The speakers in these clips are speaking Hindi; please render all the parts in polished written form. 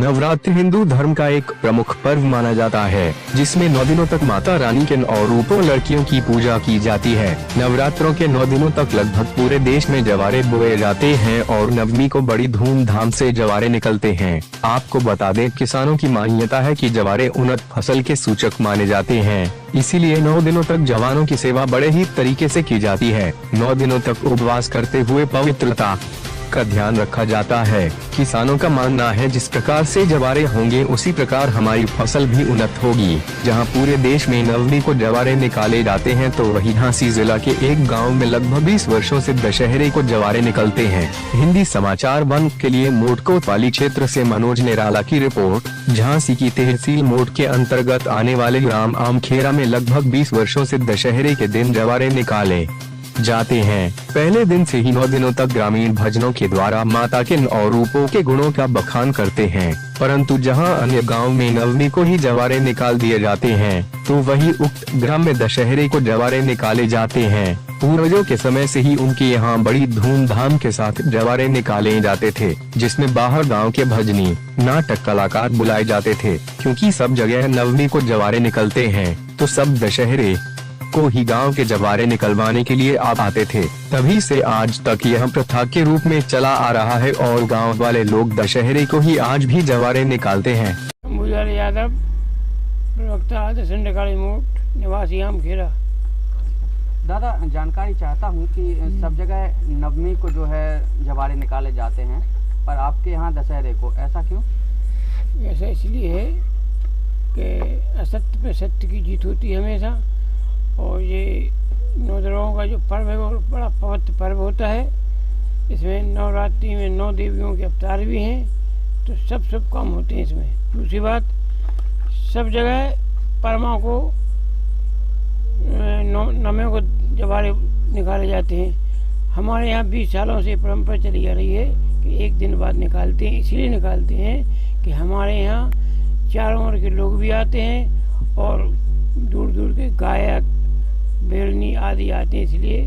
नवरात्र हिंदू धर्म का एक प्रमुख पर्व माना जाता है, जिसमें 9 दिनों तक माता रानी के 9 रूपों लड़कियों की पूजा की जाती है। नवरात्रों के 9 दिनों तक लगभग पूरे देश में जवारे बोए जाते हैं और नवमी को बड़ी धूमधाम से जवारे निकलते हैं। आपको बता दें, किसानों की मान्यता है कि जवारे उन्नत फसल के सूचक माने जाते हैं, इसीलिए 9 दिनों तक जवानों की सेवा बड़े ही तरीके से की जाती है। 9 दिनों तक उपवास करते हुए पवित्रता का ध्यान रखा जाता है। किसानों का मानना है, जिस प्रकार से जवारे होंगे उसी प्रकार हमारी फसल भी उन्नत होगी। जहां पूरे देश में नवमी को जवारे निकाले जाते हैं, तो वहीं झांसी जिला के एक गांव में लगभग 20 वर्षों से दशहरे को जवारे निकलते हैं। हिंदी समाचार 1 के लिए मोटकोट वाली क्षेत्र से मनोज निराला की रिपोर्ट। झांसी की तहसील मोट के अंतर्गत आने वाले ग्राम आमखेरा में लगभग 20 वर्षों से दशहरे के दिन जवारे निकाले जाते हैं। पहले दिन से ही 9 दिनों तक ग्रामीण भजनों के द्वारा माता के 9 रूपों के गुणों का बखान करते हैं, परंतु जहां अन्य गांव में नवमी को ही जवारे निकाल दिए जाते हैं, तो वही उक्त ग्राम में दशहरे को जवारे निकाले जाते हैं। पूर्वजों के समय से ही उनके यहाँ बड़ी धूमधाम के साथ जवारे निकाले जाते थे, जिसमें बाहर गांव के भजनी नाटक कलाकार बुलाए जाते थे। क्योंकि सब जगह नवमी को जवारे निकलते हैं, तो सब दशहरे को ही गांव के जवारे निकलवाने के लिए आप आते थे। तभी से आज तक यह प्रथा के रूप में चला आ रहा है और गांव वाले लोग दशहरे को ही आज भी जवारे निकालते हैं। मुजल यादव, प्रवक्ता दशहरे मोट, निवासी आमखेरा। दादा, जानकारी चाहता हूँ कि सब जगह नवमी को जो है जवारे निकाले जाते हैं, पर आपके यहाँ दशहरे को, ऐसा क्यों? ऐसा इसलिए है कि असत्य पे सत्य की जीत होती है हमेशा, और ये 9 दिनों का जो पर्व है वो बड़ा पवित्र पर्व होता है। इसमें नवरात्रि में 9 देवियों के अवतार भी हैं, तो सब काम होते हैं इसमें। दूसरी बात, सब जगह परमा को नवमी को जवारे निकाले जाते हैं। हमारे यहाँ 20 सालों से परंपरा चली आ रही है कि एक दिन बाद निकालते हैं। इसीलिए निकालते हैं कि हमारे यहाँ चारों ओर के लोग भी आते हैं और दूर दूर के गायक बेरनी आदि आते हैं, इसलिए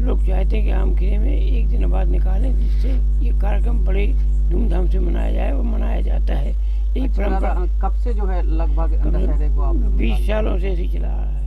लोग चाहते हैं कि आमखेरे में एक दिन बाद निकालें, जिससे ये कार्यक्रम बड़े धूमधाम से मनाया जाए। वो मनाया जाता है। यही परंपरा कब से जो है लगभग दशहरे को आप 20 सालों से ऐसे चला रहा है।